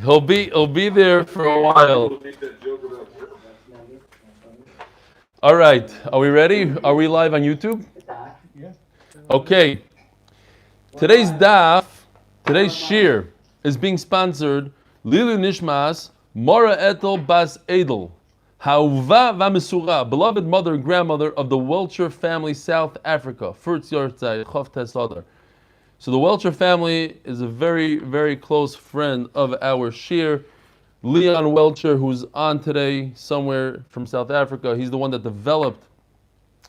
He'll be there for a while. All right, are we ready? Are we live on YouTube? Okay. Today's shir is being sponsored Lilu Nishmas Mora Etel Bas Edel, Hauva Vamesura, beloved mother and grandmother of the Welcher family, South Africa. Furtz Yortzai Chof Tes Adar. So the Welcher family is a very, very close friend of our shir. Leon Welcher, who's on today somewhere from South Africa, he's the one that developed,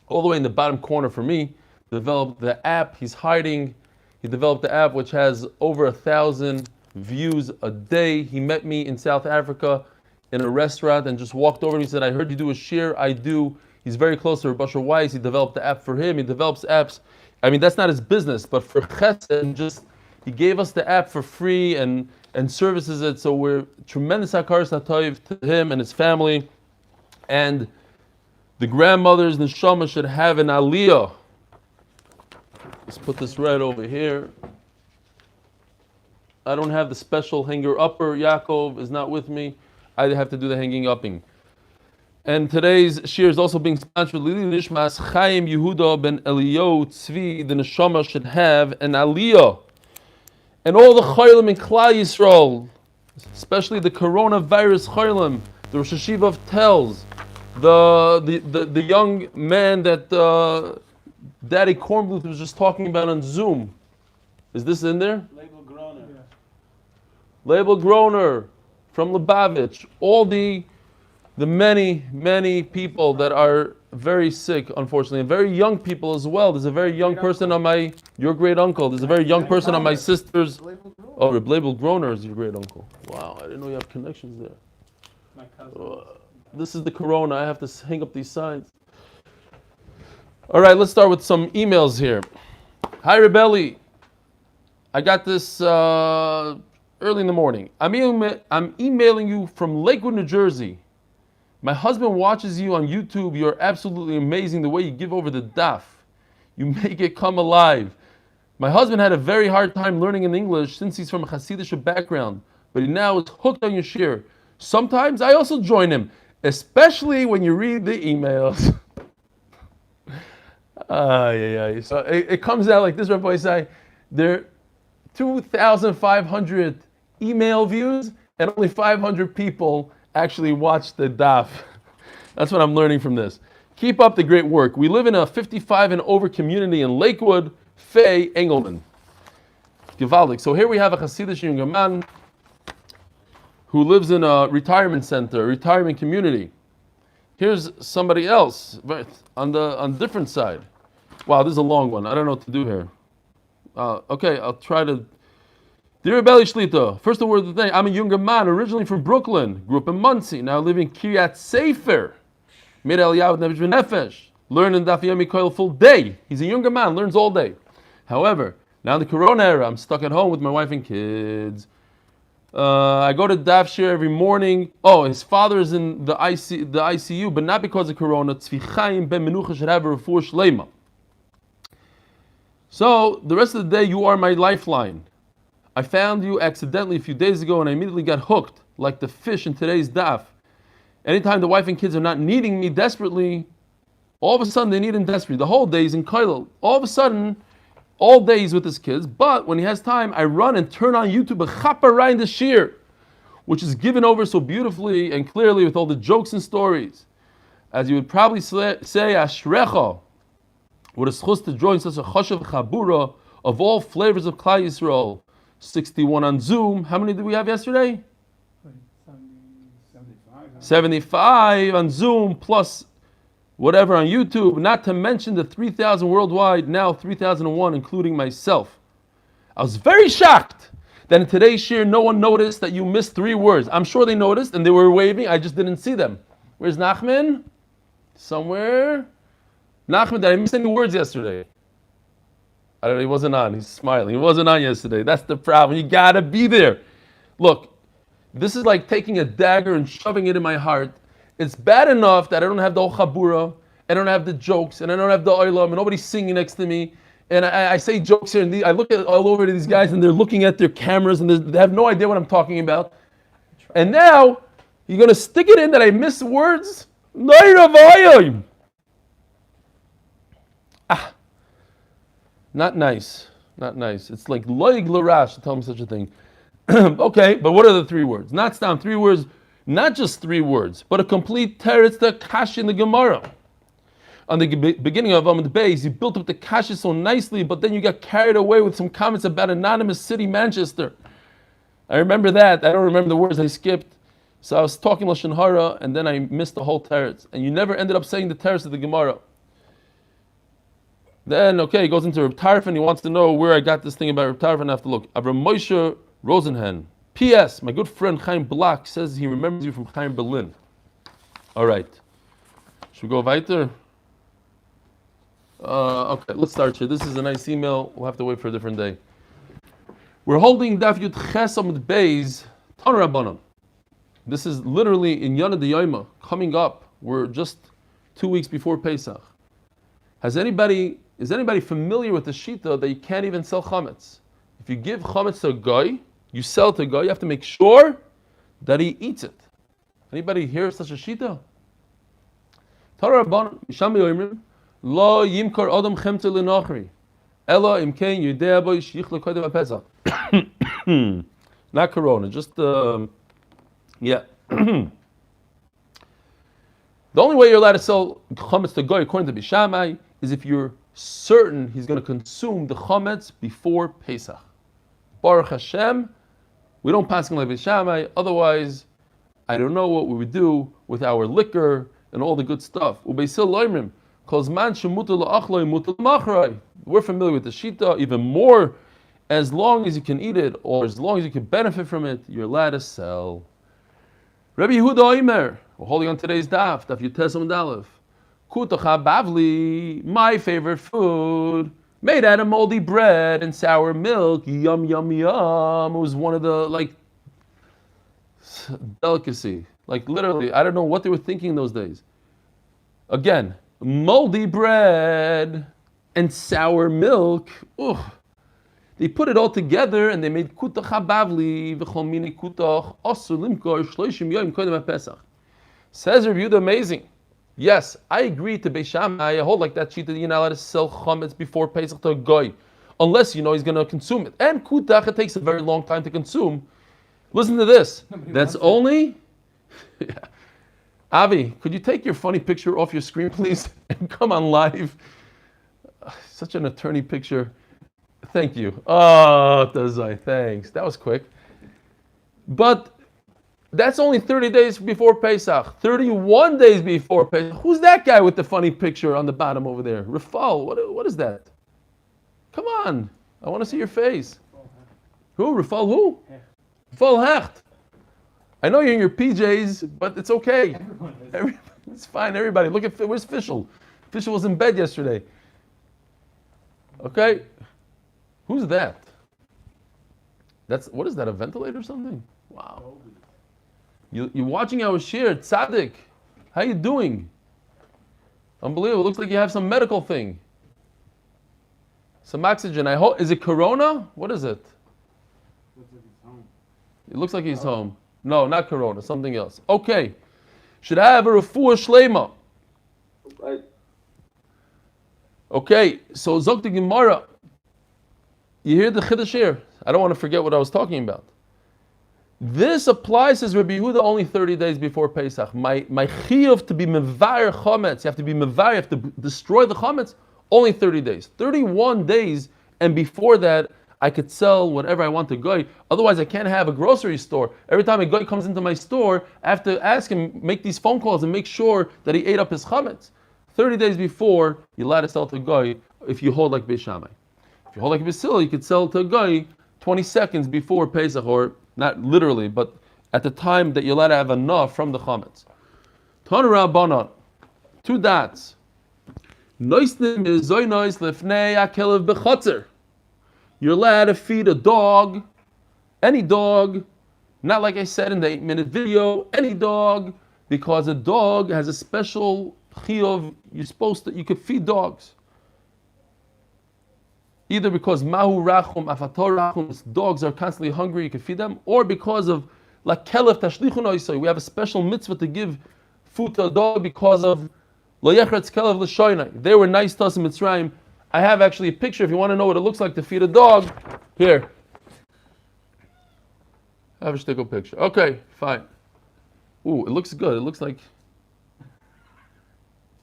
all the way in the bottom corner for me, developed the app. He's hiding. He developed the app which has over 1,000 views a day. He met me in South Africa in a restaurant and just walked over to me and said, I heard you do a shir. I do. He's very close to Rebbe Weiss. He developed the app for him. He develops apps. I mean, that's not his business, but for Chesed, just he gave us the app for free and services it. So we're tremendous hakaras hatoiv to him and his family. And the grandmother's neshama should have an aliyah. Let's put this right over here. I don't have the special hanger upper. Yaakov is not with me. I have to do the hanging upping. And today's shir is also being sponsored. Lili Nishmas Chaim Yehuda ben Eliyahu Tzvi. The neshama should have an aliyah. And all the chaylim in Klal Yisrael, especially the coronavirus chaylim, the Rosh Hashiva of Telz, the young man that Daddy Kornbluth was just talking about on Zoom. Is this in there? Label Groner. Yeah. Label Groner from Lubavitch. All the many people that are very sick, unfortunately, and very young people as well. There's a very young person on your great uncle. There's a very young person on my sister's. Oh, Reb Label Groner is your great uncle. Wow, I didn't know you have connections there. My cousin. This is the corona. I have to hang up these signs. All right, let's start with some emails here. Hi, Rebelli. I got this early in the morning. I'm emailing you from Lakewood, New Jersey. My husband watches you on YouTube. You're absolutely amazing the way you give over the daf. You make it come alive. My husband had a very hard time learning in English since he's from a Hasidic background, but he now is hooked on your shir. Sometimes I also join him, especially when you read the emails. So it comes out like this, Rabbi Isai. There are 2,500 email views and only 500 people actually watch the daf. That's what I'm learning from this. Keep up the great work. We live in a 55 and over community in Lakewood, Faye, Engelman. Gewaldig. So here we have a Hasidic young man who lives in a retirement center, a retirement community. Here's somebody else on the different side. Wow, this is a long one. I don't know what to do here. Okay, I'll try to. Dear Rebelli Shlita, first a word of the day. I'm a younger man, originally from Brooklyn, grew up in Monsey, now live in Kiryat Sefer. Made Eliyahu Nevish Nefesh, learning Daf Yomi Koil full day. He's a younger man, learns all day. However, now in the Corona era, I'm stuck at home with my wife and kids. I go to Daf Shir every morning. Oh, his father is in the ICU, but not because of Corona. Tzvi Chaim ben Menucha should have a refuah shleima. So the rest of the day, you are my lifeline. I found you accidentally a few days ago and I immediately got hooked, like the fish in today's daf. Anytime the wife and kids are not needing me desperately, all of a sudden they need him desperately. The whole day he's in Koilel. All of a sudden, all day he's with his kids, but when he has time, I run and turn on YouTube a chaparah in the shir, which is given over so beautifully and clearly with all the jokes and stories. As you would probably say, Ashrecha, what a schus to join such a choshev chabura of all flavors of Klal Yisrael. 61 on Zoom. How many did we have yesterday? 75 on Zoom, plus whatever on YouTube, not to mention the 3,000 worldwide, now 3,001, including myself. I was very shocked that in today's shir, no one noticed that you missed 3 words. I'm sure they noticed, and they were waving. I just didn't see them. Where's Nachman? Somewhere? Nachman, did I miss any words yesterday? I don't know, he wasn't on. He's smiling. He wasn't on yesterday. That's the problem. You gotta be there. Look, this is like taking a dagger and shoving it in my heart. It's bad enough that I don't have the chabura, I don't have the jokes, and I don't have the oilam, and nobody's singing next to me, And I say jokes here, and I look at all over to these guys, and they're looking at their cameras, and they have no idea what I'm talking about. And now, you're going to stick it in that I miss words? Not nice. Not nice. It's like loig larash to tell me such a thing. Okay, but what are the 3 words? Not stam, 3 words, not just 3 words, but a complete teretz the kash in the Gemara. On the beginning of Amud Beis, you built up the kasha so nicely, but then you got carried away with some comments about anonymous city, Manchester. I remember that. I don't remember the words I skipped. So I was talking Lashon Hara, and then I missed the whole teretz. And you never ended up saying the teretz of the Gemara. Then, okay, he goes into Reb Tarfon. He wants to know where I got this thing about Reb Tarfon. I have to look. Avram Moshe Rosenhan. P.S. My good friend Chaim Block says he remembers you from Chaim Berlin. All right. Should we go weiter? Okay, let's start here. This is a nice email. We'll have to wait for a different day. We're holding Daf Yud Ches Amud Beis Tan Rabbanon. This is literally in Yana de Yoma coming up. We're just 2 weeks before Pesach. Is anybody familiar with the shita that you can't even sell chametz? If you give chametz to a guy, you sell it to a guy, you have to make sure that he eats it. Anybody hear such a shita? Tan Rabbanon Misham Yoimrim. Lo yimkar adam chemte lenachri, ella imkein yudea boy shich lekodem apesach. Not corona, just yeah. The only way you're allowed to sell chametz to goy according to Bishamai is if you're certain he's going to consume the chametz before Pesach. Baruch Hashem, we don't pass him like Bishamai. Otherwise, I don't know what we would do with our liquor and all the good stuff. Ubeisil loimrim. We're familiar with the shita, even more. As long as you can eat it, or as long as you can benefit from it, you're allowed to sell. Rabbi Yehuda Omer, we're holding on today's daf Yutes Amud Aleph. Kutacha bavli, my favorite food, made out of moldy bread and sour milk. Yum, yum, yum. It was one of the, delicacy. Literally, I don't know what they were thinking in those days. Again, moldy bread and sour milk. Ugh. They put it all together and they made kutach habavli v'chol mini kutach asur limkor shloishim yom kodem haPesach. Says Rabbi Yehuda, amazing. Yes, I agree to Beis Shammai. I hold like that sheet that you're not allowed to sell chametz before Pesach to a goy, unless you know he's going to consume it. And kutach, it takes a very long time to consume. Listen to this. That's only. Yeah. Avi, could you take your funny picture off your screen, please, and come on live? Such an attorney picture. Thank you. Oh, Tazai, thanks. That was quick. But that's only 30 days before Pesach. 31 days before Pesach. Who's that guy with the funny picture on the bottom over there? Rafal, what is that? Come on. I want to see your face. Who? Rafal who? Rafal Hecht. I know you're in your PJs, but it's okay. It's fine, everybody. Look at, where's Fischl? Fischl was in bed yesterday. Okay. Who's that? What is that, a ventilator or something? Wow. You're watching our shir, Tzaddik. How you doing? Unbelievable. Looks like you have some medical thing. Some oxygen. I hope, is it Corona? What is it? Looks like he's home. It looks like he's home. No, not Corona, something else. Okay. Should I have a refuah shleima? Right. Okay, so Zok the Gemara. You hear the Chiddush here? I don't want to forget what I was talking about. This applies, says Rabbi Yehuda, only 30 days before Pesach. My chiyuv to be mevayer chametz, you have to be mevayer, you have to destroy the chametz, only 30 days. 31 days, and before that, I could sell whatever I want to goy. Otherwise, I can't have a grocery store. Every time a goy comes into my store, I have to ask him, make these phone calls and make sure that he ate up his chametz. 30 days before, you're allowed to sell to a goy if you hold like Beis Shammai. If you hold like Beis Hillel, you could sell to a goy 20 seconds before Pesach, or not literally, but at the time that you're allowed to have enough from the chametz. Tana Rabbanan, 2 dots. Noisnim is zoynois lefnei akelev bechotzer. You're allowed to feed a dog, any dog, not like I said in the 8-minute video, any dog, because a dog has a special chiyuv. You could feed dogs. either because mahu rachum, afator rachum, dogs are constantly hungry, you can feed them, or because of la kelef tashlichun oisai, we have a special mitzvah to give food to a dog because of lo yechretz kelef l'shoynai. They were nice to us in Mitzrayim. I have actually a picture if you want to know what it looks like to feed a dog. Here. I have a shtickle picture. Okay, fine. Ooh, it looks good. It looks like,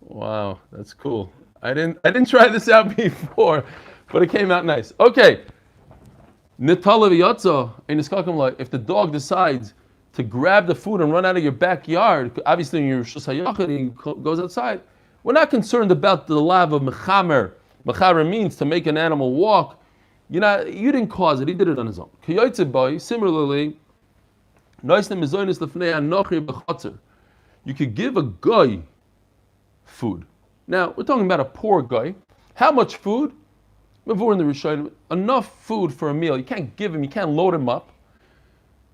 wow, that's cool. I didn't try this out before, but it came out nice. Okay. If the dog decides to grab the food and run out of your backyard, obviously in your Shus HaYachid, he goes outside. We're not concerned about the lav of mechamer. Mechamer means to make an animal walk. You didn't cause it. He did it on his own. Similarly, you could give a guy food. Now, we're talking about a poor guy. How much food? Before in the Rishayim, enough food for a meal. You can't give him, you can't load him up.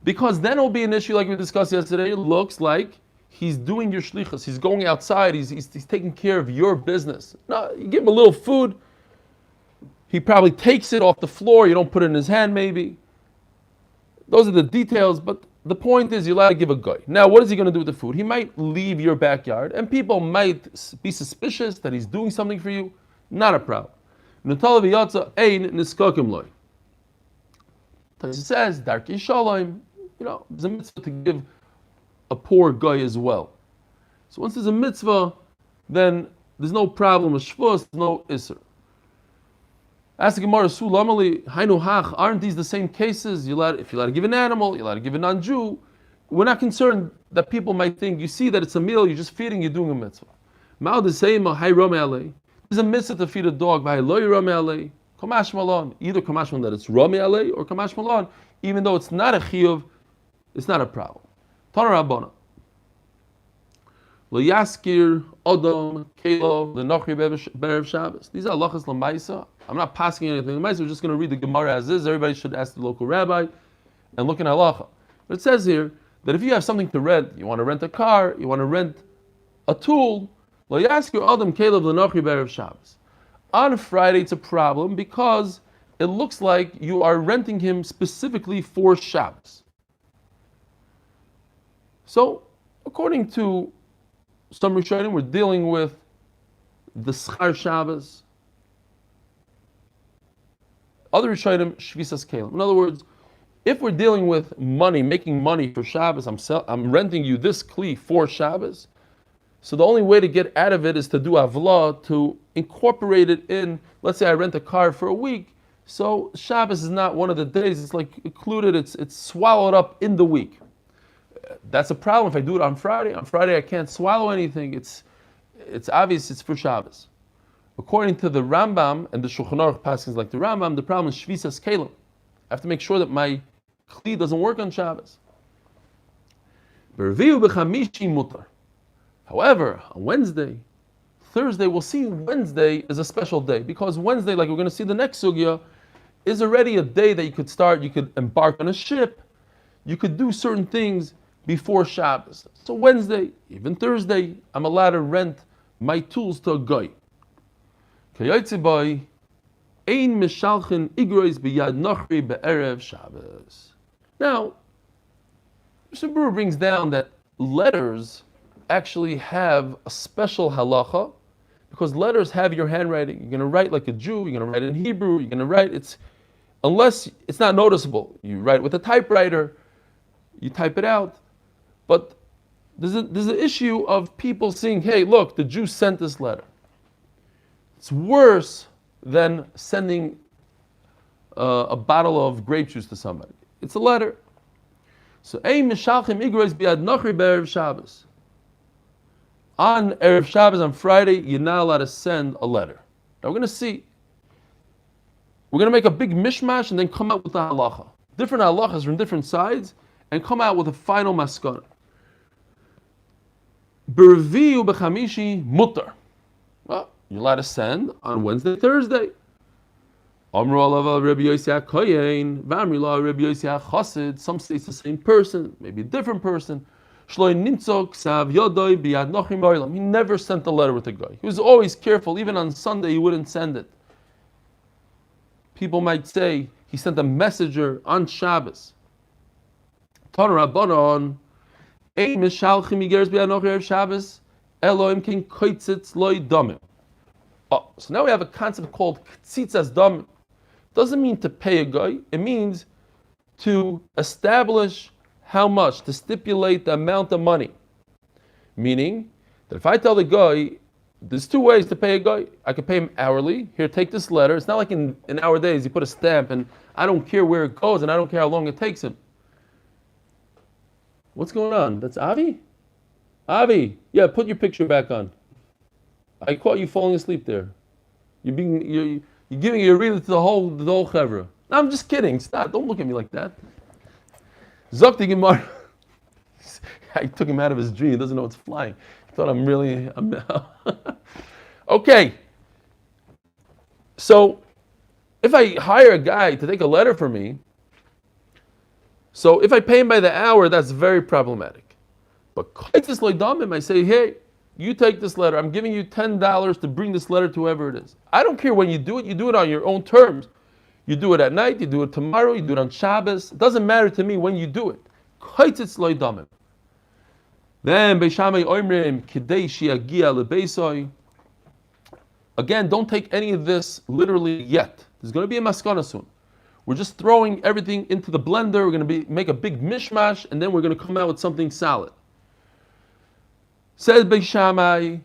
Because then it'll be an issue like we discussed yesterday. It looks like he's doing your shlichus. He's going outside. He's taking care of your business. No, you give him a little food. He probably takes it off the floor. You don't put it in his hand maybe. Those are the details, but the point is you're allowed to give a guy. Now, what is he going to do with the food? He might leave your backyard, and people might be suspicious that he's doing something for you. Not a problem. It says, Darki Shalom, there's a mitzvah to give a poor guy as well. So once there's a mitzvah, then there's no problem with shvus, no isser. Ask the Gemara, Sulamali, Hainu Hach, aren't these the same cases? If you're allowed to give an animal, you're allowed to give a non-Jew. We're not concerned that people might think, you see that it's a meal, you're just feeding, you're doing a mitzvah. Ma'al the same, hay rome alei. There's a mitzvah to feed a dog by loy rome alei. Kamash malon. Either kamash malon that it's rome alei or kamash malon, even though it's not a chiyuv, it's not a problem. Tana Rabbana. Lo yaskir odom kelo lenochri be'erev Shabbos. These are halachas l'maisa. I'm not passing anything l'maisa. We're just going to read the Gemara as is. Everybody should ask the local rabbi and look in halacha. But it says here that if you have something to rent, you want to rent a car, you want to rent a tool, lo yaskir odom kelo lenochri be'erev Shabbos. On Friday, it's a problem because it looks like you are renting him specifically for Shabbos. So, according to some Rishonim, we're dealing with the Schar Shabbos. Other Rishonim, Shvisas Kelim. In other words, if we're dealing with money, making money for Shabbos, I'm renting you this kli for Shabbos. So the only way to get out of it is to do avla, to incorporate it in. Let's say I rent a car for a week. So Shabbos is not one of the days. It's like included. It's swallowed up in the week. That's a problem if I do it on Friday. On Friday I can't swallow anything. It's obvious it's for Shabbos. According to the Rambam and the Shulchan Aruch passages like the Rambam, the problem is Shvisas Kelim. I have to make sure that my kli doesn't work on Shabbos. However, on Wednesday, Thursday, we'll see Wednesday is a special day because Wednesday, like we're going to see the next sugya, is already a day that you could start, you could embark on a ship, you could do certain things before Shabbos. So Wednesday, even Thursday, I'm allowed to rent my tools to a guy. Now, Mr. Brewer brings down that letters actually have a special halacha because letters have your handwriting. You're going to write like a Jew, you're going to write in Hebrew, you're going to write, unless it's not noticeable. You write with a typewriter, you type it out. But there's an issue of people seeing, hey, look, the Jew sent this letter. It's worse than sending a bottle of grape juice to somebody. It's a letter. So, Shabbos. On Erev Shabbos, on Friday, you're not allowed to send a letter. Now we're going to see. We're going to make a big mishmash and then come out with the halacha. Different halachas from different sides and come out with a final maskana. B'revi'u b'chamishi mutar. Well, you're allowed to send on Wednesday, Thursday. Amru alav Rabbi Yossi HaKoyen, v'amri la Rabbi Yossi HaChassid. Some say it's the same person, maybe a different person. He never sent a letter with a guy. He was always careful. Even on Sunday, he wouldn't send it. People might say he sent a messenger on Shabbos. Tan Rabbanon, ein mishalchim igeres b'anoch erev Shabbos, Elohim kin koitzitz loy damim. Oh, so now we have a concept called ktzitzas damim. Doesn't mean to pay a guy. It means to establish how much, to stipulate the amount of money. Meaning that if I tell the guy, there's two ways to pay a guy. I can pay him hourly. Here, take this letter. It's not like in our days, you put a stamp and I don't care where it goes and I don't care how long it takes him. What's going on? That's Avi? Avi, yeah, put your picture back on. I caught you falling asleep there. You're giving your reader to the whole chevra. No, I'm just kidding. Stop. Don't look at me like that. Zok the Gemara. I took him out of his dream. He doesn't know it's flying. He thought I'm okay. So, if I hire a guy to take a letter for me, so if I pay him by the hour, that's very problematic. But Kaitis Loidamim, I say, hey, you take this letter. I'm giving you $10 to bring this letter to whoever it is. I don't care when you do it on your own terms. You do it at night, you do it tomorrow, you do it on Shabbos. It doesn't matter to me when you do it. Kaitis Loidamim. Then Beishamai Oimrim Kidei Shiagia Lebeisoi. Again, don't take any of this literally yet. There's going to be a maskana soon. We're just throwing everything into the blender. We're going to make a big mishmash, and then we're going to come out with something solid. Says Beishamai,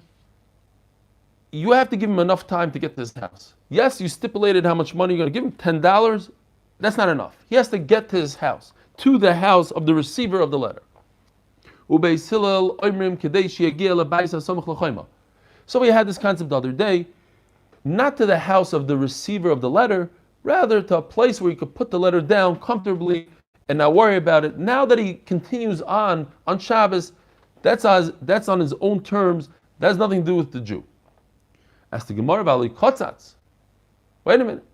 you have to give him enough time to get to his house. Yes, you stipulated how much money you're going to give him, $10. That's not enough. He has to get to his house, to the house of the receiver of the letter. So we had this concept the other day, not to the house of the receiver of the letter, rather to a place where you could put the letter down comfortably and not worry about it. Now that he continues on Shabbos, that's on his own terms. That has nothing to do with the Jew. As to Gemara Valley Kotzatz, wait a minute.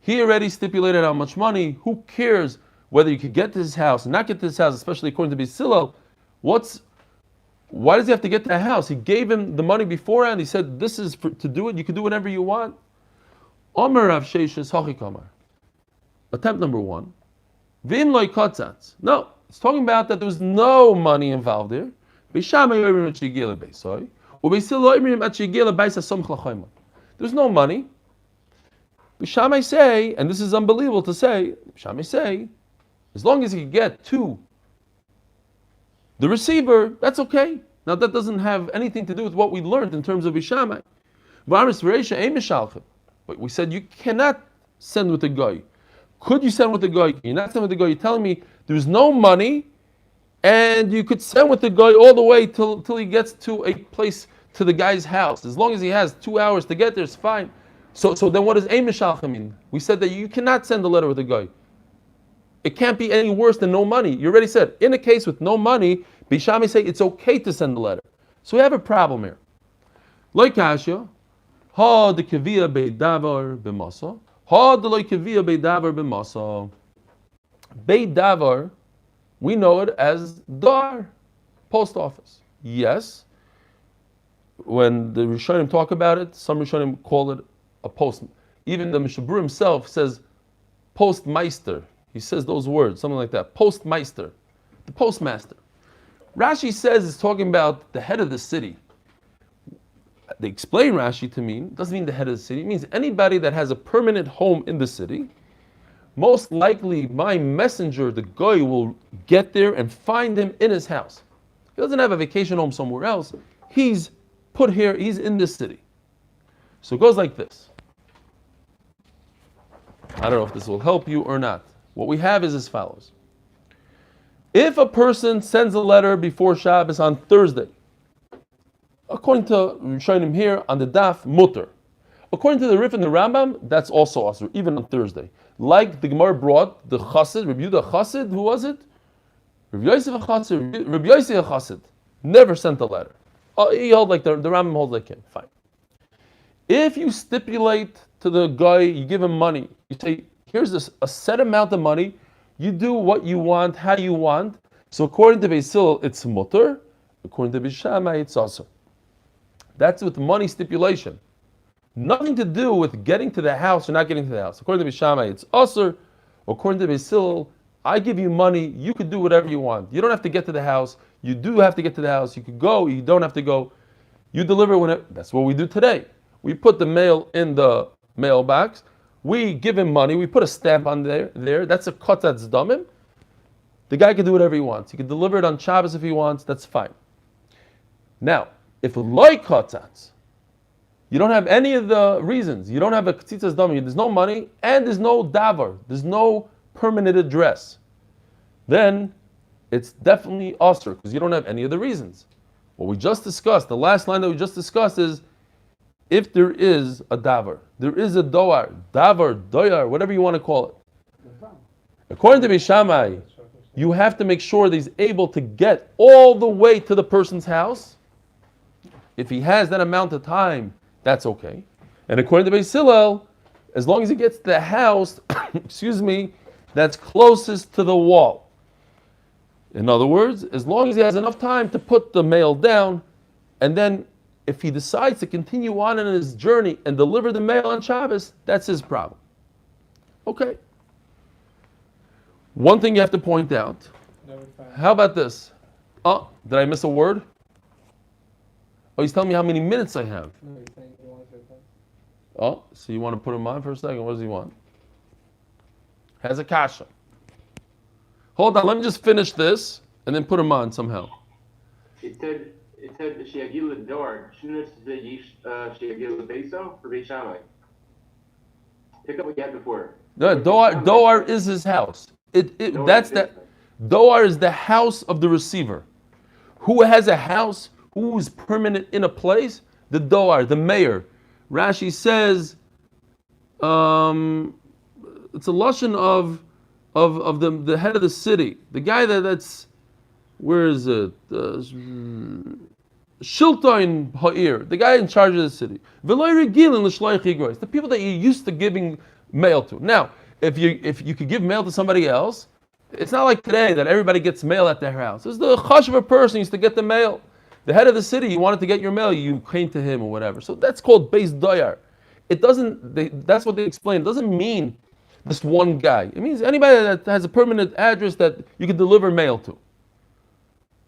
He already stipulated how much money. Who cares whether you could get to his house or not get to his house, especially according to Beisilo? Why does he have to get to the house? He gave him the money beforehand. He said, this is to do it. You can do whatever you want. Omer Rav Sheishes Hachi Kamar. Attempt number one. Vim loy kotzatz. No, it's talking about that there was no money involved there. There's no money. Bishamai say, and this is unbelievable to say, Bishamai say, as long as he can get to the receiver, that's okay. Now that doesn't have anything to do with what we learned in terms of Bishamai. But we said you cannot send with the guy. Could you send with the guy? Can you not send with the guy? You're telling me there's no money, and you could send with the guy all the way till he gets to a place, to the guy's house. As long as he has 2 hours to get there, it's fine. So then what does Ein Mishalcha mean? We said that you cannot send a letter with a guy. It can't be any worse than no money. You already said, in a case with no money, Bishami say it's okay to send a letter. So we have a problem here. Like Kashya, ha de kavia beidavar b'masa, ha de loy kavia beidavar b'masa. Beidavar, we know it as dar, post office. Yes, when the Rishonim talk about it, some Rishonim call it a post. Even the Mishabur himself says postmeister. He says those words, something like that. Postmeister, the postmaster. Rashi says it's talking about the head of the city. They explain Rashi to mean, doesn't mean the head of the city, it means anybody that has a permanent home in the city. Most likely my messenger, the guy, will get there and find him in his house. He doesn't have a vacation home somewhere else. He's put here, he's in this city. So it goes like this. I don't know if this will help you or not. What we have is as follows. If a person sends a letter before Shabbos on Thursday, according to Rishonim here on the Daf, mutter. According to the Rif and the Rambam, that's also asur, even on Thursday. Like the Gemara brought the Chassid, Rabbi Yehuda Chassid, who was it? Rabbi Yosef Chassid, Rabbi Yosef Chassid, never sent a letter. He held like the Rambam holds like him, fine. If you stipulate to the guy, you give him money, you say, here's a set amount of money, you do what you want, how you want. So according to Beisil, it's mutter. According to Bishamai, it's also. That's with money stipulation. Nothing to do with getting to the house or not getting to the house. According to Bishamai, it's usher. According to Basil, I give you money, you could do whatever you want. You don't have to get to the house. You do have to get to the house. You could go, you don't have to go. You deliver when that's what we do today. We put the mail in the mailbox. We give him money. We put a stamp on there. That's a kotzatz damim. The guy can do whatever he wants. He can deliver it on Shabbos if he wants. That's fine. Now, if loy kotzatz, you don't have any of the reasons. You don't have a ketzitzas damim. There's no money and there's no davar. There's no permanent address. Then it's definitely osir because you don't have any of the reasons. What we just discussed, the last line that we just discussed is if there is a davar, there is a davar, doyar, whatever you want to call it. According to Bishamai, you have to make sure that he's able to get all the way to the person's house. If he has that amount of time, that's okay. And according to Beis Hillel, as long as he gets to the house, that's closest to the wall. In other words, as long as he has enough time to put the mail down, and then if he decides to continue on in his journey and deliver the mail on Shabbos, that's his problem. Okay. One thing you have to point out. How about this? Oh, did I miss a word? Oh, he's telling me how many minutes I have. Oh, so you want to put him on for a second? What does he want? Has a kasha. Hold on, let me just finish this and then put him on somehow. It said Shiagil Dor. Shouldn't it say Shiagil Beso for Beis Shammai? Pick up what you had before. No, Doar is his house. Doar is the house of the receiver. Who has a house? Who is permanent in a place? The Doar, the mayor. Rashi says it's a lashon of the head of the city, the guy that's where is it? Shilton Ha'ir, the guy in charge of the city. The people that you're used to giving mail to. Now, if you could give mail to somebody else, it's not like today that everybody gets mail at their house. It's the chash of a person used to get the mail. The head of the city, you wanted to get your mail, you came to him or whatever. So that's called beis doyar. It doesn't. That's what they explain. It doesn't mean this one guy. It means anybody that has a permanent address that you can deliver mail to.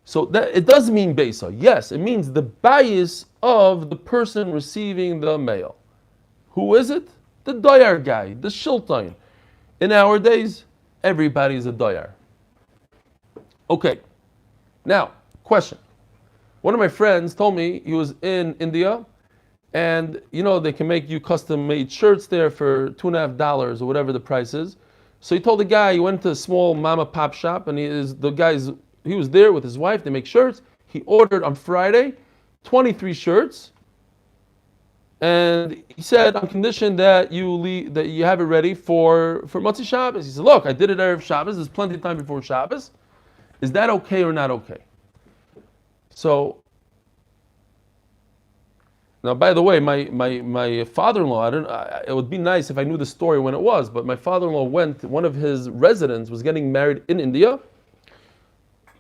So that it does mean Beisa. Yes, it means the bias of the person receiving the mail. Who is it? The doyar guy, the shiltain. In our days, everybody is a doyar. Okay. Now, question. One of my friends told me he was in India, and they can make you custom-made shirts there for $2.50 or whatever the price is. So he told the guy, he went to a small mama pop shop, and he was there with his wife. They make shirts. He ordered on Friday 23 shirts, and he said on condition that you have it ready for Motzei Shabbos. He said, "Look, I did it Erev Shabbos. There's plenty of time before Shabbos. Is that okay or not okay?" So now, by the way, my father-in-law, it would be nice if I knew the story when it was, but my father-in-law one of his residents was getting married in India.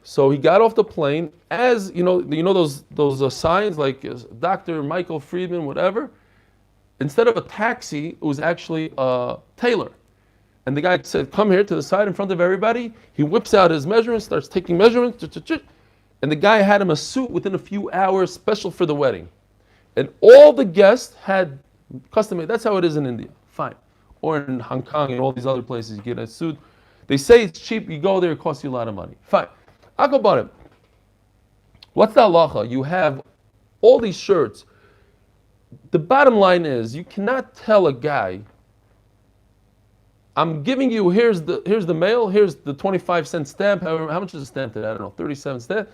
So he got off the plane, as those signs like Dr. Michael Friedman, whatever. Instead of a taxi, it was actually a tailor. And the guy said, "Come here to the side in front of everybody." He whips out his measurements, starts taking measurements, and the guy had him a suit within a few hours, special for the wedding. And all the guests had custom-made. That's how it is in India. Fine. Or in Hong Kong and all these other places, you get a suit. They say it's cheap. You go there, it costs you a lot of money. Fine. Akabarim. What's the halacha? You have all these shirts. The bottom line is, you cannot tell a guy, "I'm giving you, here's the mail, here's the 25-cent stamp, however, how much is a stamp today? I don't know, 37 stamp.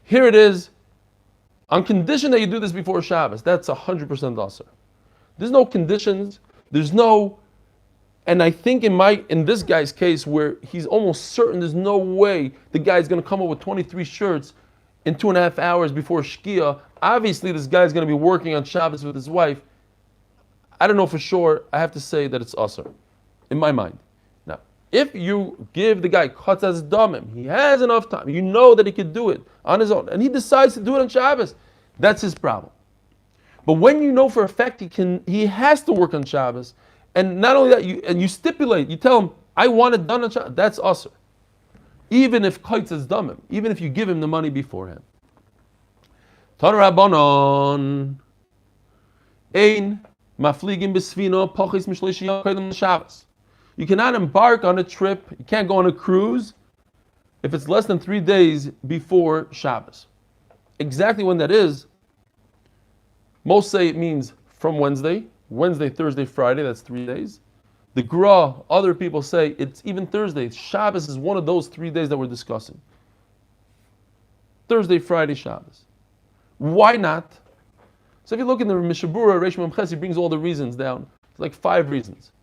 Here it is, on condition that you do this before Shabbos." That's 100% asr. There's no conditions, and I think in this guy's case where he's almost certain there's no way the guy's going to come up with 23 shirts in 2.5 hours before Shkia. Obviously this guy's going to be working on Shabbos with his wife. I don't know for sure. I have to say that it's asr, in my mind. Now, if you give the guy chatzas damim, he has enough time, that he could do it on his own, and he decides to do it on Shabbos, that's his problem. But when you know for a fact he has to work on Shabbos, and not only that, you stipulate, you tell him, I want it done on Shabbos, that's usher. Even if kaitz is damim, even if you give him the money beforehand. Tan Rabbanon, ein mafligim besvino pachis mishlishi yom kodim Shabbos. You cannot embark on a trip, you can't go on a cruise if it's less than 3 days before Shabbos. Exactly when that is, most say it means from Wednesday, Thursday, Friday, that's 3 days. The Gra, other people say it's even Thursday. Shabbos is one of those 3 days that we're discussing. Thursday, Friday, Shabbos. Why not? So if you look in the Mishabura, Reish Memches, he brings all the reasons down. It's like 5 reasons.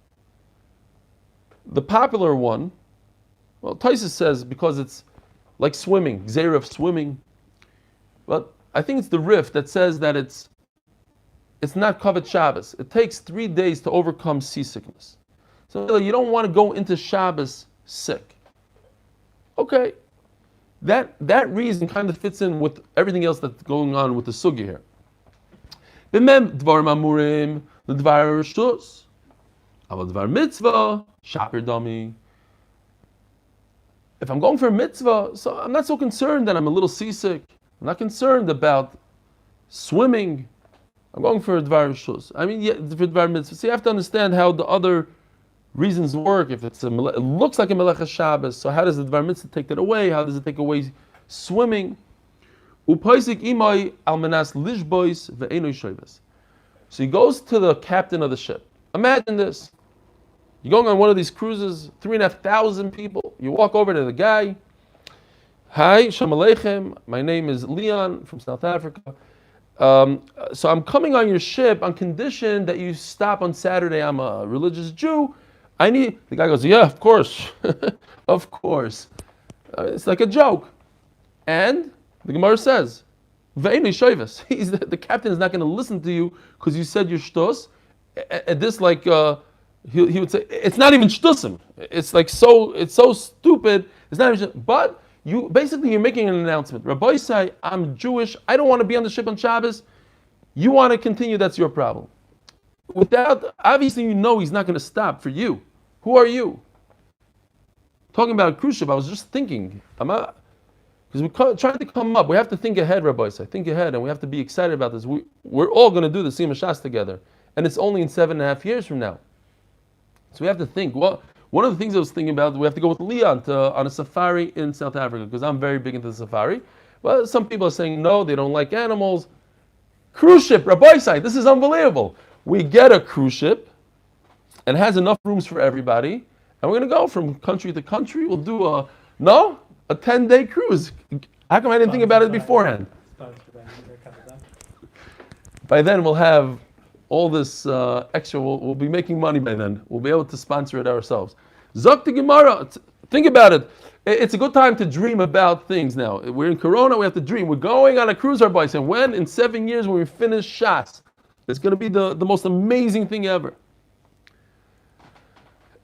The popular one, well, Taisus says because it's like swimming, Gzeir of swimming. But I think it's the Rif that says that it's not Kavod Shabbos. It takes 3 days to overcome seasickness. So you don't want to go into Shabbos sick. Okay. That reason kind of fits in with everything else that's going on with the sugya here. B'mem dvarim amurim l'dvar rishus, aval dvar mitzvah shaper dami. If I'm going for a mitzvah, so I'm not so concerned that I'm a little seasick. I'm not concerned about swimming. I'm going for a dvar rishus. I mean, yeah, for dvar mitzvah. So you have to understand how the other reasons work. If it looks like a Melech Shabbos, so how does the Dvar Mitzvah take that away? How does it take away swimming? Upaisik imai almanas lishbois ve'enoi shoyves. So he goes to the captain of the ship. Imagine this. You're going on one of these cruises, 3,500 people. You walk over to the guy. Hi, Shalom Aleichem. My name is Leon from South Africa. So I'm coming on your ship on condition that you stop on Saturday. I'm a religious Jew. The guy goes, yeah, of course. Of course. It's like a joke. And the Gemara says, Ve'eni shoyves. The captain is not going to listen to you because you said you're shtus. And this he would say, it's not even shtusim. It's so stupid. It's not even, but you're making an announcement. Rabbi say, I'm Jewish. I don't want to be on the ship on Shabbos. You want to continue, that's your problem. Obviously he's not going to stop for you. Who are you? Talking about a cruise ship, I was just thinking, because we're trying to come up, we have to think ahead, Rabbi say, think ahead, and we have to be excited about this. We're all going to do the Siyum Shas together, and it's only in 7.5 years from now. So we have to think. Well, one of the things I was thinking about, we have to go with Leon on a safari in South Africa, because I'm very big into the safari. Well, some people are saying no, they don't like animals. Cruise ship, Rabbi say, this is unbelievable. We get a cruise ship, and it has enough rooms for everybody, and we're going to go from country to country. We'll do a 10-day cruise. How come I didn't think about it beforehand? By then we'll have all this extra, we'll be making money by then. We'll be able to sponsor it ourselves. Zok the Gemara, think about it. It's a good time to dream about things now. We're in Corona, we have to dream. We're going on a cruise, our bikes, and when? In 7 years when we finish Shas. It's going to be the most amazing thing ever.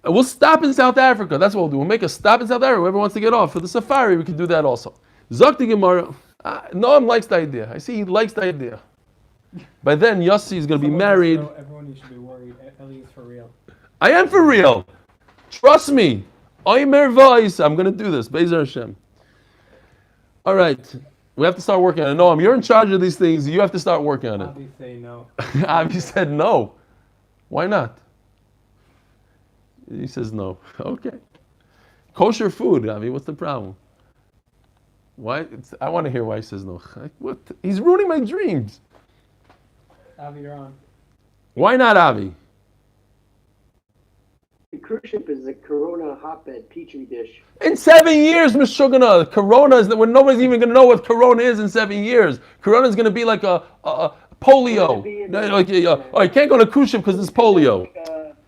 And we'll stop in South Africa. That's what we'll do. We'll make a stop in South Africa. Whoever wants to get off for the safari, we can do that also. Zok the Gemara. Noam likes the idea. I see he likes the idea. By then, Yossi is going to be married. Everyone, you should be worried. Eli is for real. I am for real. Trust me. Oimer voice. I'm going to do this. Be'ezer Hashem. All right. We have to start working on it. Noam, you're in charge of these things. You have to start working on it. Avi say no. Avi said no. Why not? He says no. Okay. Kosher food, Avi. What's the problem? Why? I want to hear why he says no. What? He's ruining my dreams. Avi, you're on. Why not, Avi? The cruise ship is a Corona hotbed petri dish. In 7 years, Meshugana, Corona is when nobody's even going to know what Corona is in 7 years. Corona is going to be like a polio. You can't go on a cruise ship because it's polio.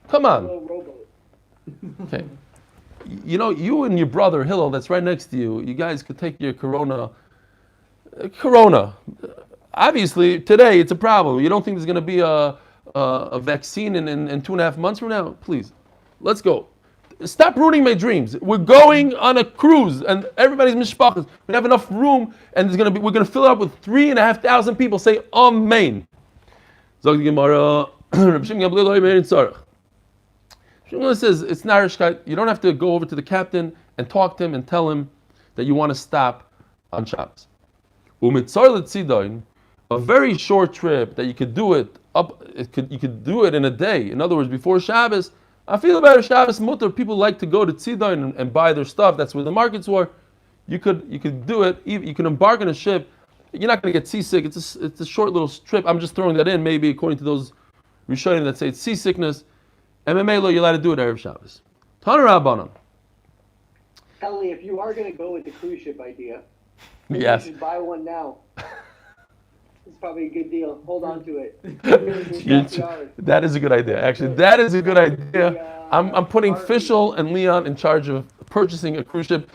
Come on. Okay. You know, you and your brother Hillel, that's right next to you. You guys could take your Corona. Obviously, today it's a problem. You don't think there's going to be a vaccine in 2.5 months from now? Please, let's go. Stop ruining my dreams. We're going on a cruise, and everybody's mishpachas. We have enough room, and we're going to fill it up with 3,500 people. Say Amen. Zog the Gemara, Rabbi Shimon Gamliel lo yimer in tzarech. Shimon says it's narishkeit. You don't have to go over to the captain and talk to him and tell him that you want to stop on Shabbos. Umitzar letzidain, a very short trip that you could do it up. You could do it in a day. In other words, before Shabbos. I feel about Shabbos mutter. People like to go to Tzidain and buy their stuff. That's where the markets were. You could do it. You can embark on a ship. You're not going to get seasick. It's a short little trip. I'm just throwing that in, maybe according to those Rishonim that say it's seasickness. MMA lo, you're allowed to do it Erev Shabbos. Tana Rabbanan. Ellie, if you are going to go with the cruise ship idea, Yes. you should buy one now. It's probably a good deal. Hold on to it. That is a good idea. Actually, that is a good idea. I'm putting Fischl and Leon in charge of purchasing a cruise ship.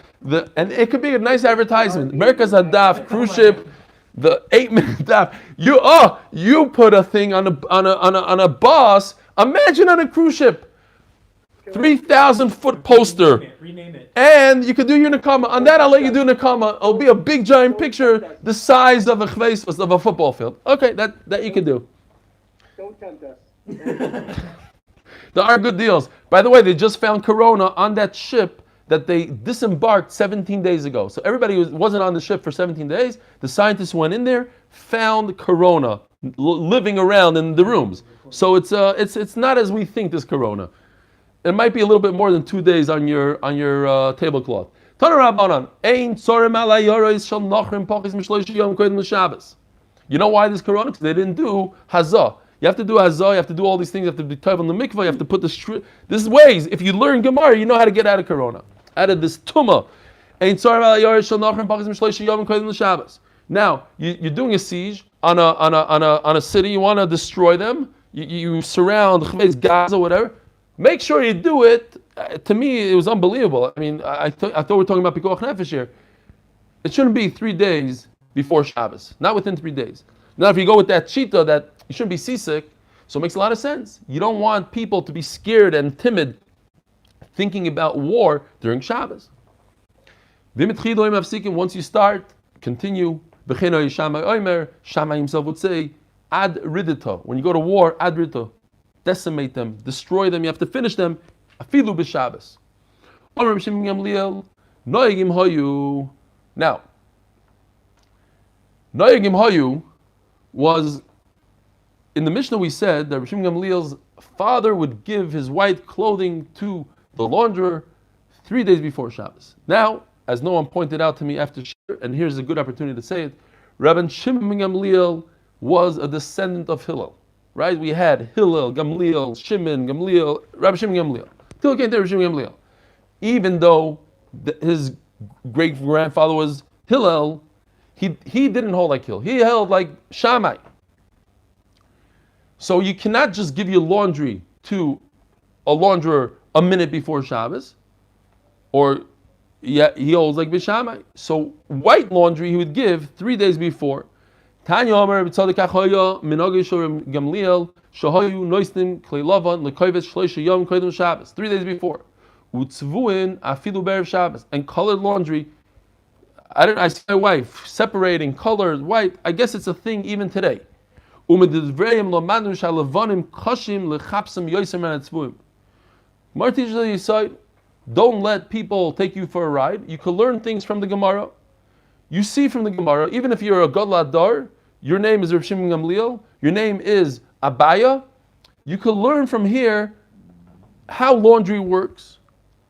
And it could be a nice advertisement. America's Hadaf cruise ship, the 8-minute daf. You put a thing on a bus. Imagine on a cruise ship. 3,000-foot poster. Rename it. And you could do your nakama. On that, I'll let you do nakama. It'll be a big giant picture the size of a chveis of a football field. Okay, that you can do. Don't tempt us. There are good deals. By the way, they just found corona on that ship that they disembarked 17 days ago. So everybody wasn't on the ship for 17 days. The scientists went in there, found corona living around in the rooms. So it's not as we think this corona. It might be a little bit more than 2 days on your tablecloth. Tana Rabbanan, ein tzorem alay yoros shel nachrim pachis mishloish yom kodem l'Shabbos. You know why this corona? Because they didn't do hazah. You have to do hazah. You have to do all these things. You have to be tov on the mikvah. You have to put this ways. If you learn Gemara, you know how to get out of corona, out of this tumah. Ein tzorem alay yoros shel nachrim pachis mishloish yom kodem l'Shabbos. Now you're doing a siege on a city. You want to destroy them. You surround Gaza, whatever. Make sure you do it. To me, it was unbelievable. I mean, I thought we were talking about Pikuach Nefesh here. It shouldn't be 3 days before Shabbos, not within 3 days. Now, if you go with that cheetah that you shouldn't be seasick, so it makes a lot of sense. You don't want people to be scared and timid thinking about war during Shabbos. Once you start, continue. Shammai himself would say, ad ridito. When you go to war, ad ridito. Decimate them, destroy them, you have to finish them. Afilu b'Shabbos. Now, Noyagim Hayu was, in the Mishnah we said that Rabbi Shimon Gamliel's father would give his white clothing to the launderer 3 days before Shabbos. Now, as no one pointed out to me after Shir, and here's a good opportunity to say it, Rabbi Shimon Gamliel was a descendant of Hillel. Right? We had Hillel, Gamliel, Shimon, Gamliel, Rabbi Shimon Gamliel. Till came to Rabbi Shimon Gamliel. Even though his great-grandfather was Hillel, he didn't hold like Hillel. He held like Shammai. So you cannot just give your laundry to a launderer a minute before Shabbos, or he holds like Bishamai. So white laundry he would give 3 days before. Tanya Omer b'tzadik achoya minogay shorim Gamliel shahayu noistim klei lavan lekoyves shloisha yom kodem Shabbos. 3 days before. Utzvuin afilu berev Shabbos, and colored laundry. I see my wife separating colored white. I guess it's a thing even today. Umedivreim lo manu shalavanim kashim lechapsam yoyser man atzvuim. Marty Yisai, don't let people take you for a ride. You can learn things from the Gemara. You see from the Gemara, even if you're a Gadol Adar, your name is Rav Shimon Gamliel, your name is Abaya, you can learn from here how laundry works.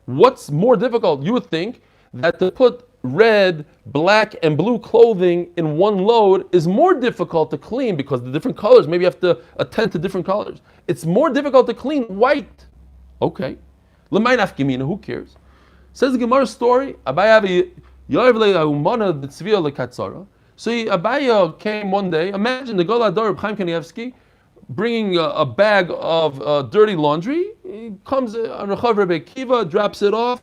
What's more difficult? You would think that to put red, black, and blue clothing in one load is more difficult to clean because the different colors, maybe you have to attend to different colors. It's more difficult to clean white. Okay. Who cares? Says the Gemara story, Abaya so Abaya came one day, imagine the Gadol Adar Chaim Kanievsky bringing a bag of dirty laundry. He comes on Rechav Rebbe Kiva, drops it off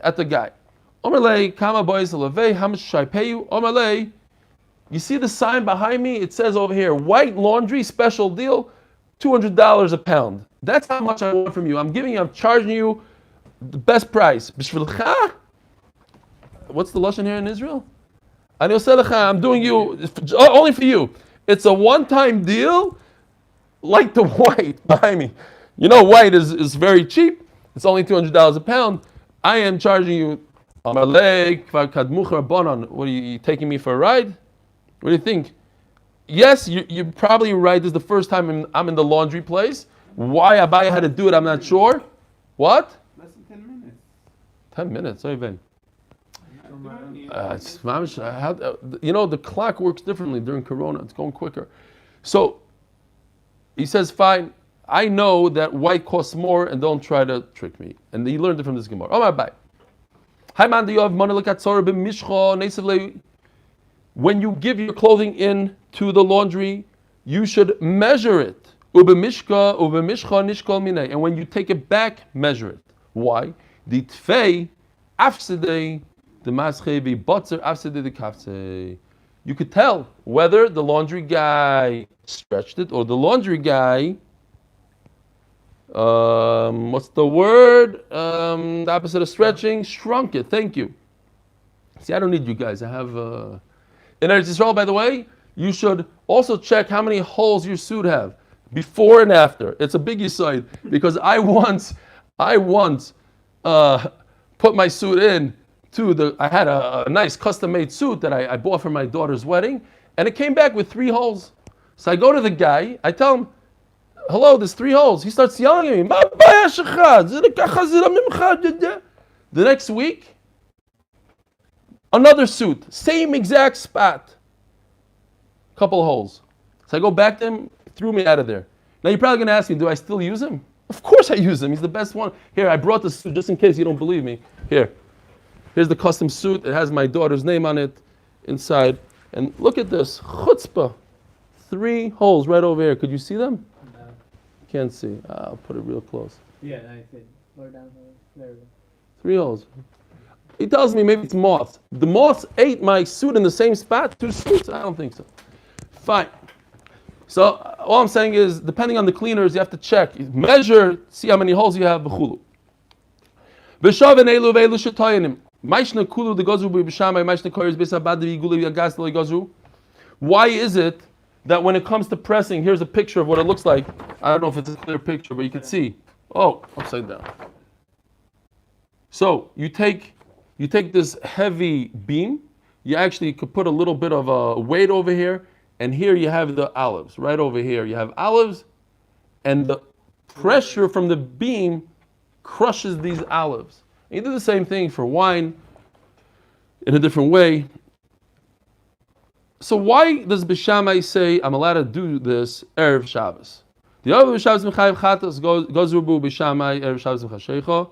at the guy. Omerlei, Kama boys levei, how much should I pay you? Omerlei, you see the sign behind me? It says over here, white laundry, special deal, $200 a pound. That's how much I want from you. I'm charging you the best price. B'shvilcha? What's the lashon here in Israel? I'm doing you only for you. It's a one-time deal. like the white behind me. You know, white is very cheap. It's only $200 a pound. I am charging you. What are you taking me for a ride? What do you think? Yes, you're probably right. This is the first time I'm in the laundry place. Why Abaya had to do it, I'm not sure. What? Less than 10 minutes. 10 minutes, even. From You know, the clock works differently during Corona. It's going quicker. So he says, fine, I know that white costs more and don't try to trick me. And he learned it from this Gemara. Oh, my bye. Hi, man, do you have money? Look at Sorah b'mishcha. When you give your clothing in to the laundry, you should measure it. And when you take it back, measure it. Why? The tfei afsedei the maschevi botzer afsedei the kafsei. You could tell whether the laundry guy stretched it or the laundry guy. What's the word? The opposite of stretching, shrunk it. Thank you. See, I don't need you guys. I have. In Eretz Yisrael, by the way, you should also check how many holes your suit have before and after. It's a big aside because I once put my suit in to I had a nice custom-made suit that I bought for my daughter's wedding, and it came back with 3 holes. So I go to the guy, I tell him, hello, there's 3 holes. He starts yelling at me. The next week, another suit, same exact spot. Couple of holes. So I go back to him, threw me out of there. Now you're probably going to ask me, do I still use him? Of course I use him. He's the best one. Here, I brought this suit just in case you don't believe me. Here's the custom suit. It has my daughter's name on it inside. And look at this. Chutzpah. 3 holes right over here. Could you see them? No. Can't see. I'll put it real close. Yeah, I said lower down. There we go. 3 holes. He tells me maybe it's moths. The moths ate my suit in the same spot. 2 suits? I don't think so. Fine. So all I'm saying is, depending on the cleaners, you have to check, measure, see how many holes you have. B'chulu. B'shav and elu ve'elu shetoyanim. Ma'ishna kulu degozu b'shamay ma'ishna koyers b'sabad v'igulu v'yagas degozu. Why is it that when it comes to pressing, here's a picture of what it looks like. I don't know if it's a clear picture, but you can see. Oh, upside down. So you take this heavy beam. You actually could put a little bit of a weight over here. And here you have the olives. Right over here you have olives, and the pressure from the beam crushes these olives. And you do the same thing for wine in a different way. So why does Bishamai say I'm allowed to do this Erev Shabbos? The other Shabbos Mechayev Chatas goes Rubu Bishamai Erev Shabbos Mechashecha.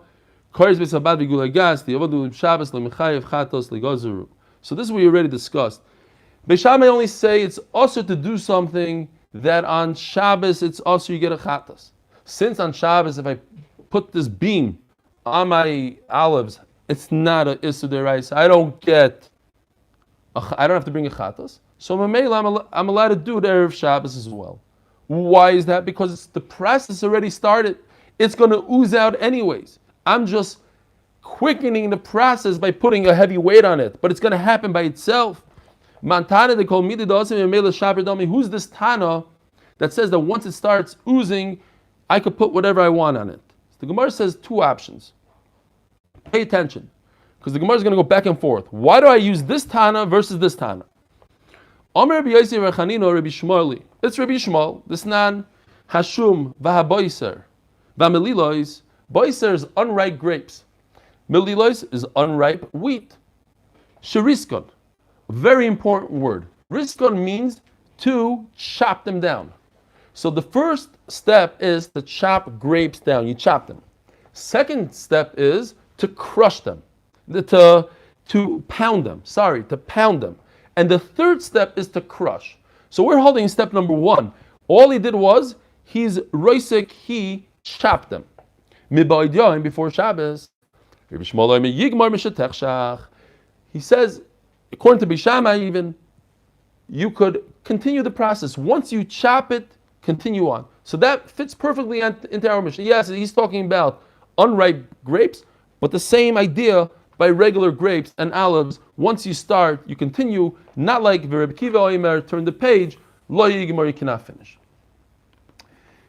Koyers B'Sabbat B'Gulagas. The Avodu Shabbos LeMechayev Chatos LeGozuru. So this is what we already discussed. Beishamai only say it's also to do something that on Shabbos it's also you get a chatas. Since on Shabbos if I put this beam on my olives, it's not a issur deraisa. I don't have to bring a chatas. So Mamela, I'm allowed to do it Erev Shabbos as well. Why is that? Because the process already started. It's going to ooze out anyways. I'm just quickening the process by putting a heavy weight on it, but it's going to happen by itself. Mantana they call who's this Tana that says that once it starts oozing, I could put whatever I want on it? So the Gemara says 2 options. Pay attention, because the Gemara is going to go back and forth. Why do I use this Tana versus this Tana? Omer Rabbi Yossi Rechanino Rabbi Shmueli. It's Rabbi Shmuel. This nan hashum vahaboiser vamelilois. Boiser is unripe grapes. Melilois is unripe wheat. Shiriskon. Very important word. Riskon means to chop them down. So the first step is to chop grapes down. You chop them. Second step is to crush them. To pound them. To pound them. And the third step is to crush. So we're holding step number 1. All he did was, he chopped them. Before Shabbos. He says, according to Bishamai even, you could continue the process. Once you chop it, continue on. So that fits perfectly into our mission. Yes, he's talking about unripe grapes, but the same idea by regular grapes and olives. Once you start, you continue, not like V'Reb Kiva Oimer, turn the page, lo yigmar, you cannot finish.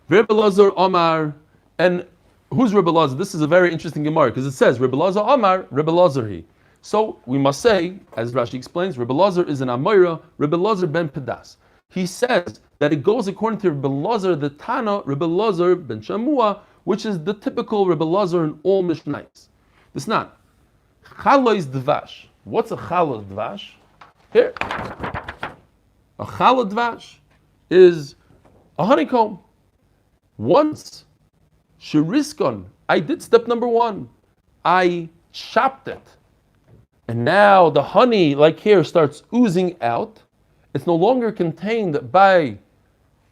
Rebbe Lazar Omar, and who's Rebbe Lazar? This is a very interesting Gemara because it says Rebbe Lazar Omar, Rebbe Lazar he. So we must say, as Rashi explains, Rebbe Lazar is an Amoira, Rebbe Lazar ben Pedas. He says that it goes according to Rebbe Lazar, the Tana, Rebbe Lazar ben Shamua, which is the typical Rebbe Lazar in all Mishnayos. It's not. Chala is dvash. What's a chala dvash? Here. A chala dvash is a honeycomb. Once, shiriskon, I did step number 1. I chopped it. And now the honey, like here, starts oozing out. It's no longer contained by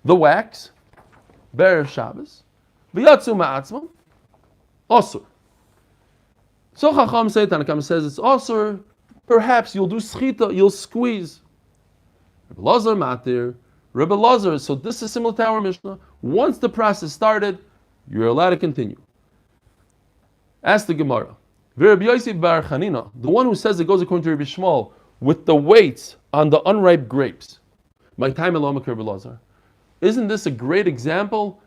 the wax. Be'erev Shabbos. V'yatzu ma'atzma. Osur. So Chacham say, Tanakam says it's osur. Perhaps you'll do schita, you'll squeeze. Rebbe Lazar matir. Rebbe Lazar, so this is similar to our Mishnah. Once the process started, you're allowed to continue. Ask the Gemara. Rabbi Yosef bar Chanina, the one who says it goes according to Rabbi Shmuel, with the weights on the unripe grapes. My time alone, Rabbi Lazar. Isn't this a great example?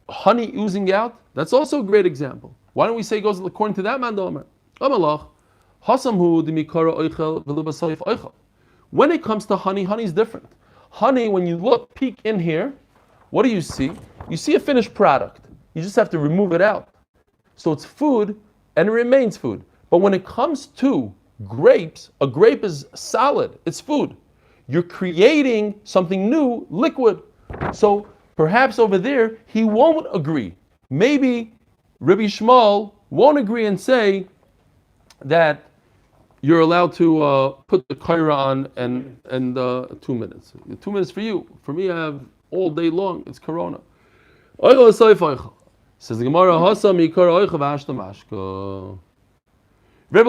Honey oozing out? That's also a great example. Why don't we say it goes according to that man? When it comes to honey, honey is different. Honey, when you peek in here, what do you see? You see a finished product. You just have to remove it out. So it's food, and it remains food. But when it comes to grapes, a grape is solid. It's food. You're creating something new, liquid. So perhaps over there, he won't agree. Maybe Rabbi Shmuel won't agree and say that you're allowed to put the kaira on and 2 minutes. 2 minutes for you. For me, I have all day long. It's Corona. Says the Gemara, Rebbe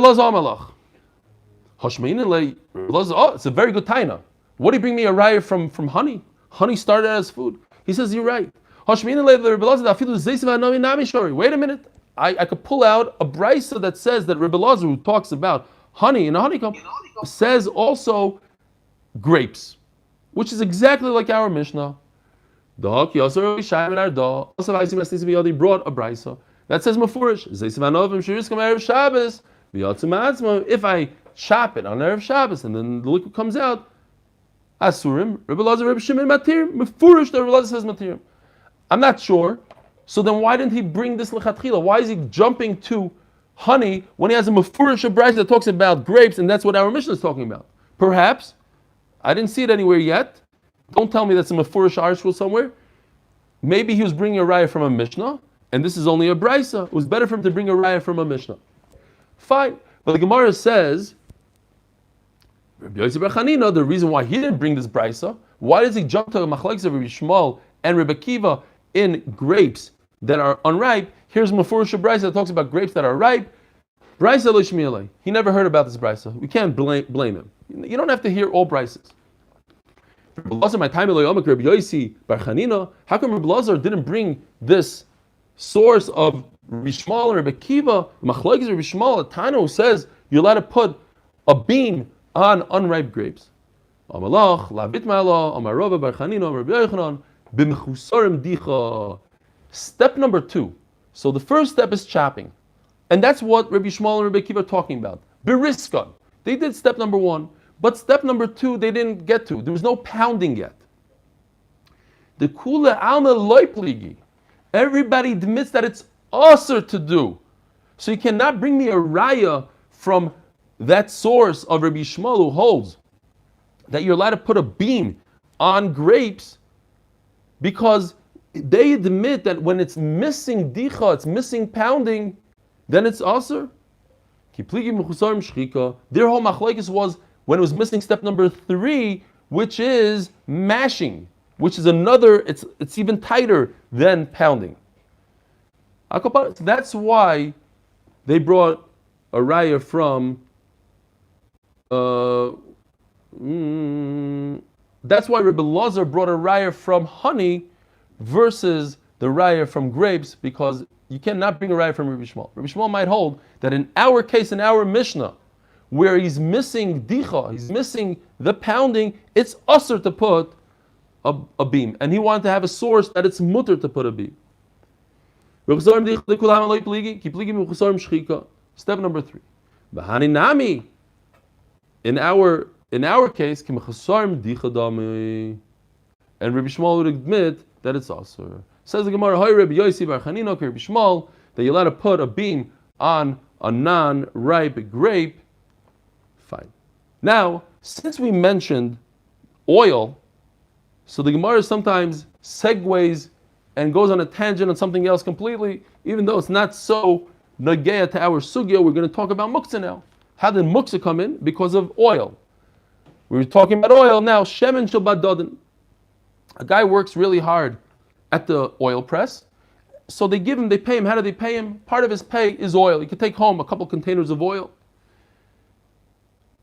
Lazar Amalach. Oh, it's a very good taina. What do you bring me a raya from honey? Honey started as food. He says, you're right. Wait a minute. I could pull out a brisa that says that Rebbe Lazar, who talks about honey in a honeycomb, says also grapes, which is exactly like our Mishnah. Also, brought a brisa that says mafurish. If I chop it on Erev Shabbos and then the liquid comes out, asurim. Rebbe Lazar, Rebbe Shimon matir mafurish. The Rebbe Lazar says matir. I'm not sure. So then why didn't he bring this lechatchila? Why is he jumping to honey when he has a mafurish brisa that talks about grapes, and that's what our Mishnah is talking about? Perhaps I didn't see it anywhere yet. Don't tell me that's a mafurish article somewhere. Maybe he was bringing a raya from a Mishnah, and this is only a brisa. It was better for him to bring a raya from a Mishnah. Fine. But the Gemara says, Rabbi Yosef bar Chanina, the reason why he didn't bring this brisa, why does he jump to a machlekes of Rabbi Shmuel and Rabbi Kiva in grapes that are unripe? Here's mafurish brisa that talks about grapes that are ripe. Brisa l'shmielei. He never heard about this brisa. We can't blame him. You don't have to hear all brises. My time Rabbi Yossi bar Chanina. How come Rabbi Lazar didn't bring this source of Rabbi Shmuel and Rabbi Kiva? Machlokes Rabbi Shmuel, a Tana who says you're allowed to put a beam on unripe grapes. Amalach labit ma'ala Amar Rava bar Chanina Rabbi Yochanan b'mechusarim dicha. Step number 2. So the first step is chopping, and that's what Rabbi Shmuel and Rabbi Kiva are talking about. Beriskon. They did step number 1. But step number 2, they didn't get to. There was no pounding yet. The kula alma loy pligi. Everybody admits that it's usher to do. So you cannot bring me a raya from that source of Rabbi Shmuel who holds that you're allowed to put a beam on grapes, because they admit that when it's missing dicha, it's missing pounding, then it's usher. Their whole machlekes was when it was missing step number 3, which is mashing, which is another, it's even tighter than pounding. That's why they brought a raya from, that's why Rebbe Lazar brought a raya from honey versus the raya from grapes, because you cannot bring a raya from Rabbi Shmuel. Rabbi Shmuel might hold that in our case, in our Mishnah, where he's missing dicha, he's missing the pounding, it's usher to put a beam, and he wanted to have a source that it's mutter to put a beam. Step number 3. In our case, and Rabbi Shmuel would admit that it's also. Says the Gemara, Rabbi Yossi bar Chanina, Rabbi Shmuel, that you're allowed to put a beam on a non-ripe grape. Fine. Now, since we mentioned oil, so the Gemara sometimes segues and goes on a tangent on something else completely, even though it's not so nageya to our sugya. We're going to talk about muktzah now. How did muktzah come in? Because of oil. We were talking about oil now. Shemen shel badodin. A guy works really hard at the oil press, so they pay him. How do they pay him? Part of his pay is oil. He could take home a couple containers of oil.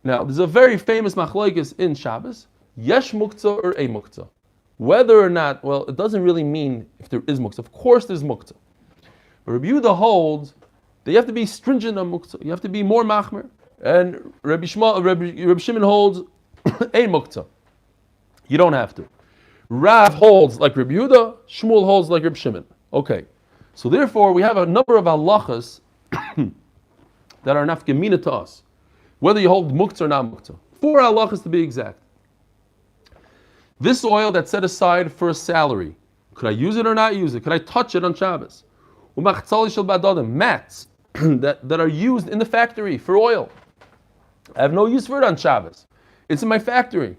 Now, there's a very famous machlokes in Shabbos: yesh muktzah or a muktzah. Whether or not, well, it doesn't really mean if there is muktzah. Of course, there's muktzah. But Rabbi Yehuda holds that you have to be stringent on muktzah. You have to be more machmer. And Rabbi Shimon holds a muktzah. You don't have to. Rav holds like Rabbi Yehuda, Shmuel holds like Rabbi Shimon. Okay, so therefore we have a number of halachas that are nafkamina to us, whether you hold muktzah or not muktzah. 4 halachas to be exact. This oil that's set aside for a salary, could I use it or not use it? Could I touch it on Shabbos? Mats that are used in the factory for oil. I have no use for it on Shabbos. It's in my factory.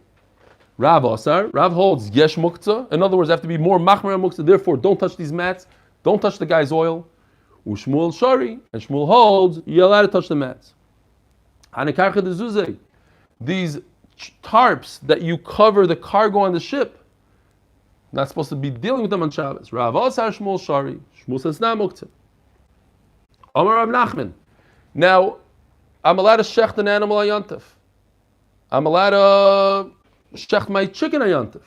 Rav holds yesh muktzah. In other words, I have to be more machmer muktzah. Therefore, don't touch these mats. Don't touch the guy's oil. Ushmuel shari, and Shmuel holds you're allowed to touch the mats. These tarps that you cover the cargo on the ship, not supposed to be dealing with them on Shabbos. Rav asar Shmuel shari. Shmuel says not muktzah. Amar Rav Nachman. Now, I'm allowed to shecht an animal on Yontif. I'm allowed to shecht my chicken on Yontif.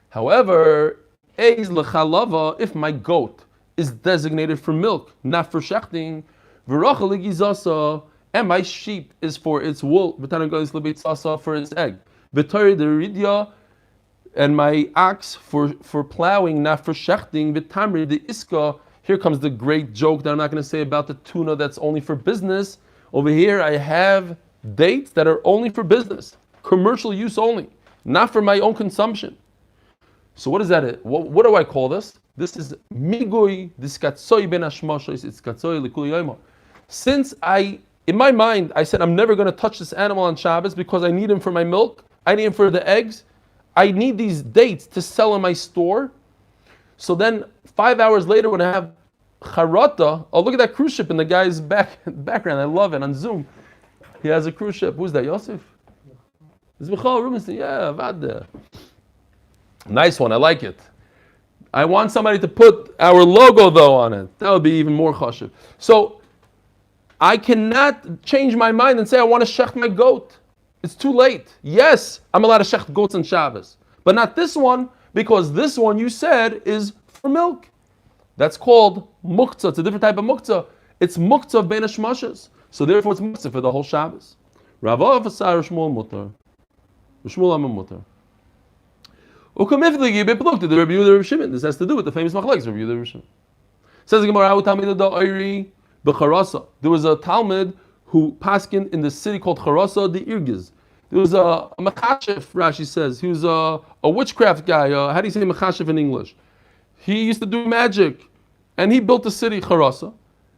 However, eiz lechalava, if my goat is designated for milk, not for shechting, v'rachel ligizasa, and my sheep is for its wool, for its egg, v'tari deridya, and my ox for plowing, not for shechting, v'tamri the iska. Here comes the great joke that I'm not going to say about the tuna that's only for business. Over here I have dates that are only for business, commercial use only, not for my own consumption. So what is that? What do I call this? This is migui diskatsoi ben hashmashos. It's katsoi likuli yoma. Since in my mind, I said I'm never going to touch this animal on Shabbos because I need him for my milk. I need him for the eggs. I need these dates to sell in my store. So then 5 hours later when I have charata, oh look at that cruise ship in the guy's background. I love it on Zoom. He has a cruise ship. Who's that? Yosef? It's Michal Rubinstein. Yeah, Vada. Nice one. I like it. I want somebody to put our logo though on it. That would be even more chashuv. So I cannot change my mind and say I want to shecht my goat. It's too late. Yes, I'm allowed to shecht goats on Shabbos, but not this one because this one you said is for milk. That's called muktzah. It's a different type of muktzah. It's muktzah ben hashmashos. So therefore it's muktzah for the whole Shabbos. Ravav asar Shmuel mutar. Shmuel am mutar. Ukamifli bepluked the Rabbi Yehuda Rabbi Shimon. This has to do with the famous machlokes Rabbi Yehuda Rabbi Shimon. Says the Gemara, "How Talmid da Oiri b'Charasa." There was a Talmud who paskined in the city called Charasa the Irgiz. There was a mechashef. Rashi says he was a witchcraft guy. How do you say mechashef in English? He used to do magic, and he built the city Charasa,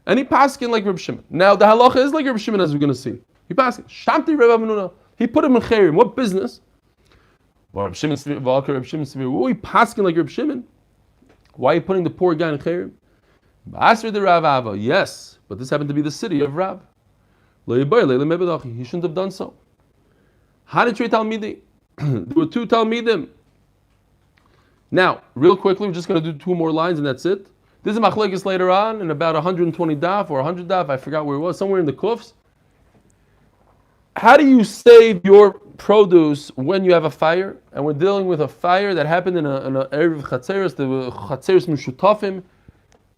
and he paskined like Rabbi Shimon. Now the halacha is like Rabbi Shimon, as we're going to see. He paskined. Shamti Rabbi Menuna. He put him in chayrim. What business? Rabbi Shimon, we paskin like Rabbi Shimon. Why are you putting the poor guy in chayrim? Asr the Rav Ava. Yes, but this happened to be the city of Rav. He shouldn't have done so. How did Talmidi? There were 2 Talmidim. Now, real quickly, we're just going to do 2 more lines and that's it. This is machlekes later on in about 120 daf or 100 daf. I forgot where it was. Somewhere in the kufs. How do you save your produce when you have a fire? And we're dealing with a fire that happened in an Erev Chatzeres, the Chatzeres Mishutafim.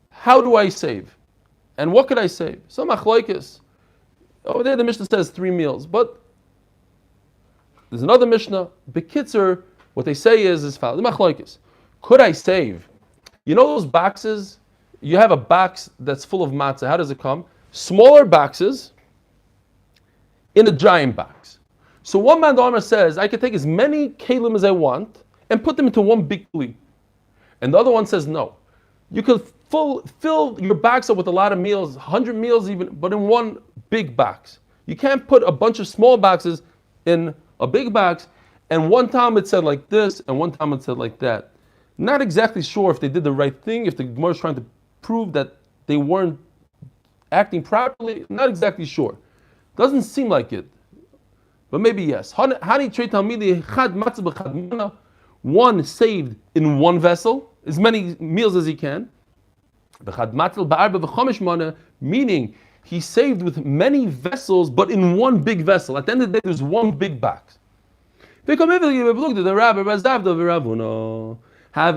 How do I save? And what could I save? Some machlokes. Over there the Mishnah says 3 meals. But there's another Mishnah. Bekitzer, What they say is foul. Could I save? You know those boxes? You have a box that's full of matzah. How does it come? Smaller boxes in a giant box. So one man, the Omer says, I can take as many kalim as I want and put them into one big kli. And the other one says, no. You could fill your box up with a lot of meals, 100 meals even, but in one big box. You can't put a bunch of small boxes in a big box, and one time it said like this, and one time it said like that. Not exactly sure if they did the right thing, if the Gemara is trying to prove that they weren't acting properly, not exactly sure. Doesn't seem like it, but maybe yes. One saved in one vessel, as many meals as he can. Meaning, he saved with many vessels, but in one big vessel. At the end of the day, there's one big box. Have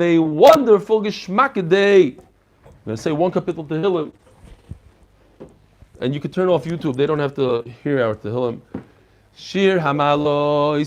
a wonderful geschmack day. I'm going to say one kapitel Tehillim. And you can turn off YouTube. They don't have to hear our Tehillim. Shir Hamalo